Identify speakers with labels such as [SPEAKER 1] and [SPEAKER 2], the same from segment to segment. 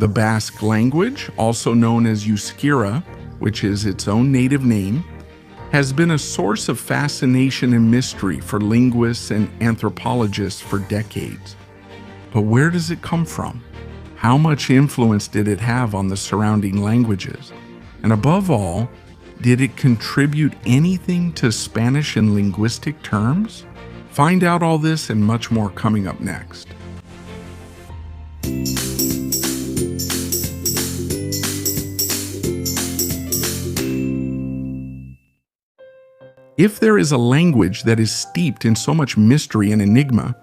[SPEAKER 1] The Basque language, also known as Euskera, which is its own native name, has been a source of fascination and mystery for linguists and anthropologists for decades. But where does it come from? How much influence did it have on the surrounding languages? And above all, did it contribute anything to Spanish in linguistic terms? Find out all this and much more coming up next. If there is a language that is steeped in so much mystery and enigma,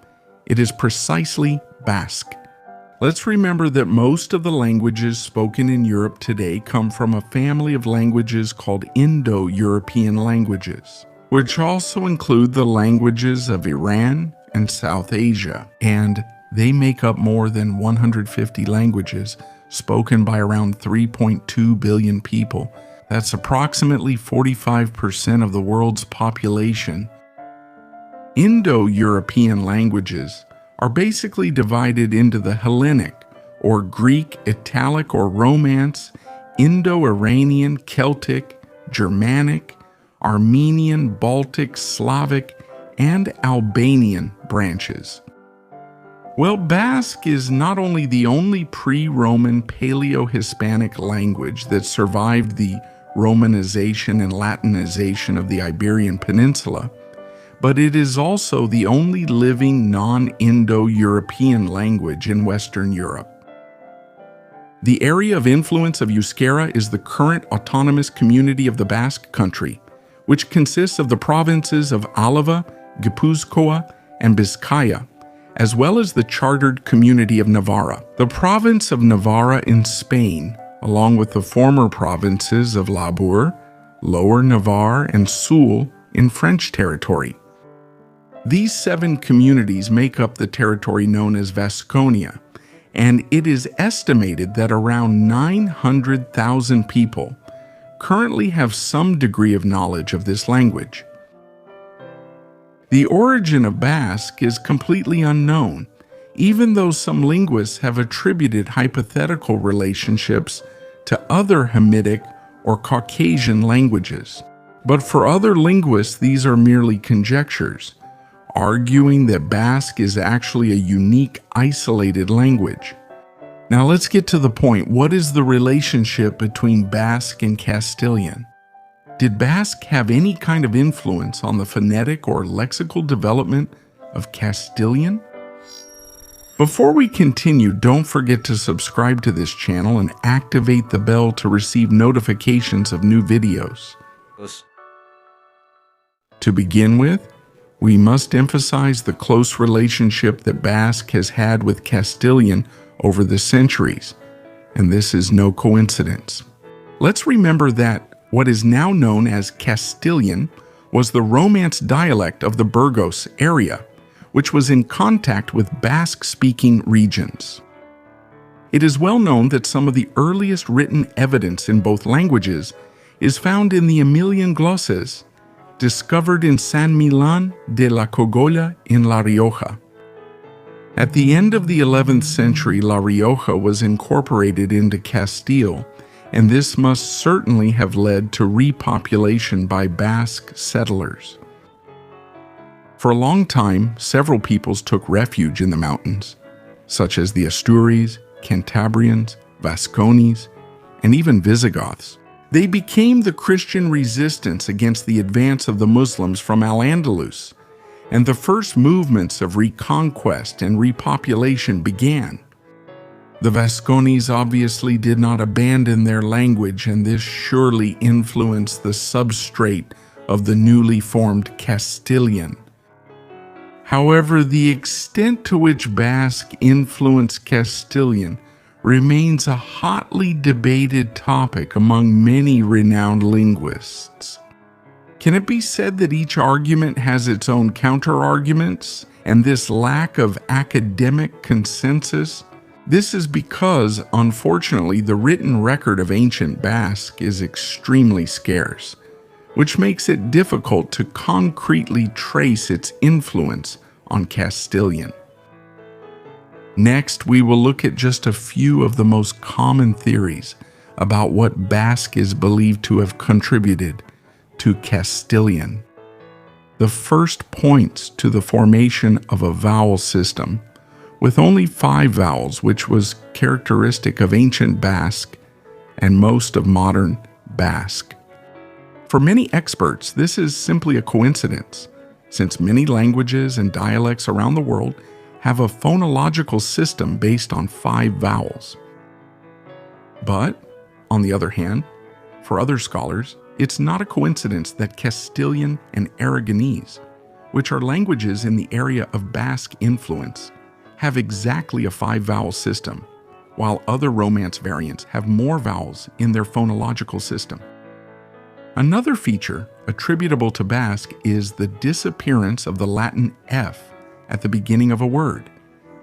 [SPEAKER 1] it is precisely Basque. Let's remember that most of the languages spoken in Europe today come from a family of languages called Indo-European languages, which also include the languages of Iran and South Asia, and they make up more than 150 languages spoken by around 3.2 billion people. That's approximately 45% of the world's population. Indo-European languages are basically divided into the Hellenic, or Greek, Italic, or Romance, Indo-Iranian, Celtic, Germanic, Armenian, Baltic, Slavic, and Albanian branches. Well, Basque is not only the only pre-Roman Paleo-Hispanic language that survived the Romanization and Latinization of the Iberian Peninsula, but it is also the only living non-Indo-European language in Western Europe. The area of influence of Euskera is the current autonomous community of the Basque country, which consists of the provinces of Álava, Gipuzkoa, and Vizcaya, as well as the chartered community of Navarra. The province of Navarra in Spain, along with the former provinces of Labour, Lower Navarre, and Soule in French territory. These 7 communities make up the territory known as Vasconia, and it is estimated that around 900,000 people currently have some degree of knowledge of this language. The origin of Basque is completely unknown, even though some linguists have attributed hypothetical relationships to other Hamitic or Caucasian languages. But for other linguists, these are merely conjectures, arguing that Basque is actually a unique, isolated language. Now let's get to the point. What is the relationship between Basque and Castilian? Did Basque have any kind of influence on the phonetic or lexical development of Castilian? Before we continue, don't forget to subscribe to this channel and activate the bell to receive notifications of new videos. To begin with, we must emphasize the close relationship that Basque has had with Castilian over the centuries, and this is no coincidence. Let's remember that what is now known as Castilian was the Romance dialect of the Burgos area, which was in contact with Basque-speaking regions. It is well known that some of the earliest written evidence in both languages is found in the Emilian glosses, discovered in San Millán de la Cogolla in La Rioja. At the end of the 11th century, La Rioja was incorporated into Castile, and this must certainly have led to repopulation by Basque settlers. For a long time, several peoples took refuge in the mountains, such as the Asturians, Cantabrians, Vascones, and even Visigoths. They became the Christian resistance against the advance of the Muslims from Al-Andalus, and the first movements of reconquest and repopulation began. The Vascones obviously did not abandon their language, and this surely influenced the substrate of the newly formed Castilian. However, the extent to which Basque influenced Castilian remains a hotly debated topic among many renowned linguists. Can it be said that each argument has its own counter-arguments, and this lack of academic consensus? This is because, unfortunately, the written record of ancient Basque is extremely scarce, which makes it difficult to concretely trace its influence on Castilian. Next, we will look at just a few of the most common theories about what Basque is believed to have contributed to Castilian. The first points to the formation of a vowel system with only 5 vowels, which was characteristic of ancient Basque and most of modern Basque. For many experts, this is simply a coincidence, since many languages and dialects around the world have a phonological system based on 5 vowels. But, on the other hand, for other scholars, it's not a coincidence that Castilian and Aragonese, which are languages in the area of Basque influence, have exactly a 5-vowel system, while other Romance variants have more vowels in their phonological system. Another feature attributable to Basque is the disappearance of the Latin F at the beginning of a word,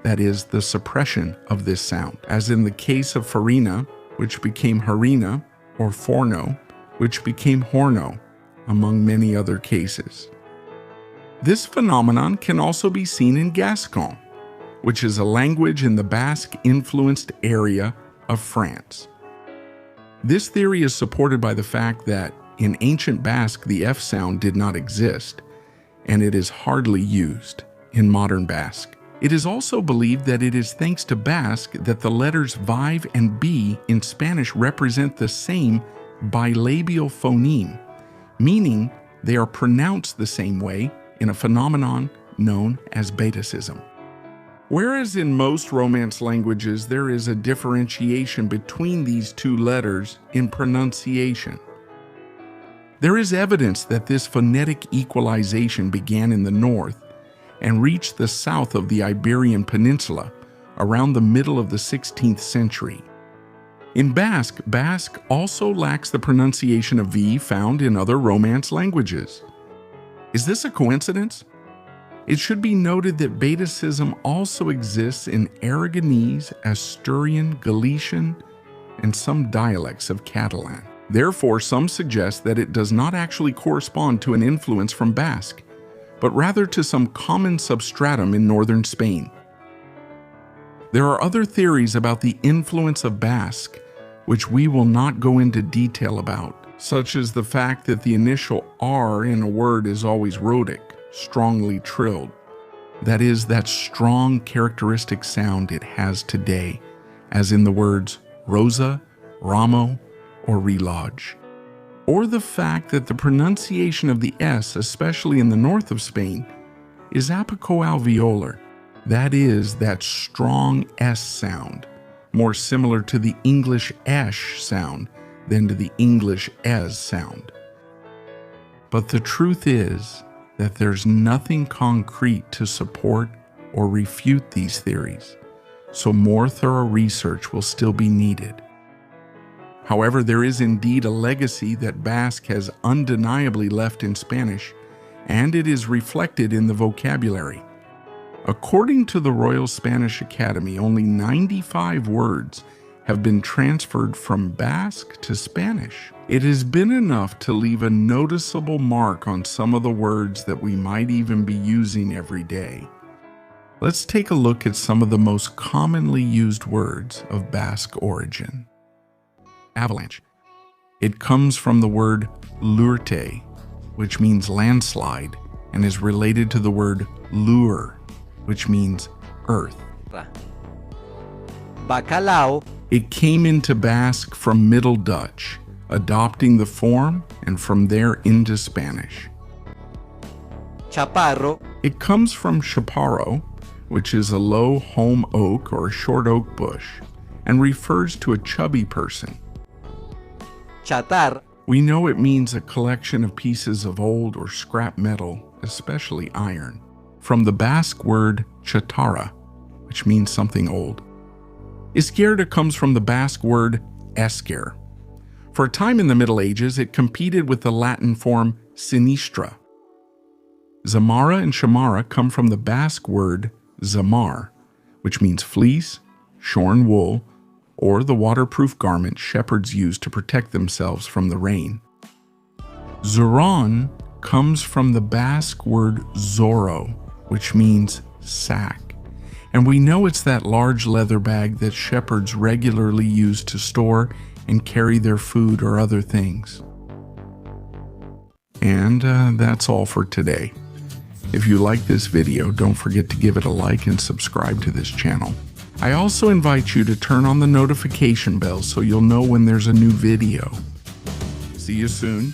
[SPEAKER 1] that is, the suppression of this sound, as in the case of farina, which became harina, or forno, which became horno, among many other cases. This phenomenon can also be seen in Gascon, which is a language in the Basque-influenced area of France. This theory is supported by the fact that in ancient Basque the F sound did not exist, and it is hardly used in modern Basque. It is also believed that it is thanks to Basque that the letters vive and b in Spanish represent the same bilabial phoneme, meaning they are pronounced the same way in a phenomenon known as betacism. Whereas in most Romance languages there is a differentiation between these two letters in pronunciation, there is evidence that this phonetic equalization began in the north and reached the south of the Iberian Peninsula around the middle of the 16th century. In Basque, Basque also lacks the pronunciation of V found in other Romance languages. Is this a coincidence? It should be noted that betacism also exists in Aragonese, Asturian, Galician, and some dialects of Catalan. Therefore, some suggest that it does not actually correspond to an influence from Basque, but rather to some common substratum in northern Spain. There are other theories about the influence of Basque, which we will not go into detail about, such as the fact that the initial R in a word is always rhotic, strongly trilled. That is, that strong characteristic sound it has today, as in the words Rosa, Ramo, or Relodge. Or the fact that the pronunciation of the S, especially in the north of Spain, is apicoalveolar. That is, that strong S sound, more similar to the English esh sound than to the English es sound. But the truth is that there's nothing concrete to support or refute these theories, so more thorough research will still be needed. However, there is indeed a legacy that Basque has undeniably left in Spanish, and it is reflected in the vocabulary. According to the Royal Spanish Academy, only 95 words have been transferred from Basque to Spanish. It has been enough to leave a noticeable mark on some of the words that we might even be using every day. Let's take a look at some of the most commonly used words of Basque origin. Avalanche. It comes from the word lurte, which means landslide, and is related to the word lure, which means earth.
[SPEAKER 2] Bacalao.
[SPEAKER 1] It came into Basque from Middle Dutch, adopting the form and from there into Spanish.
[SPEAKER 2] Chaparro.
[SPEAKER 1] It comes from chaparro, which is a low holm oak or short oak bush, and refers to a chubby person.
[SPEAKER 2] Chatar.
[SPEAKER 1] We know it means a collection of pieces of old or scrap metal, especially iron, from the Basque word chatarra, which means something old. Izquierda comes from the Basque word esquer. For a time in the Middle Ages, it competed with the Latin form sinistra. Zamara and chamara come from the Basque word zamar, which means fleece, shorn wool, or the waterproof garment shepherds use to protect themselves from the rain. Zoran comes from the Basque word zoro, which means sack, And we know it's that large leather bag that shepherds regularly use to store and carry their food or other things. And that's all for today. If you like this video, don't forget to give it a like and subscribe to this channel. I also invite you to turn on the notification bell so you'll know when there's a new video. See you soon.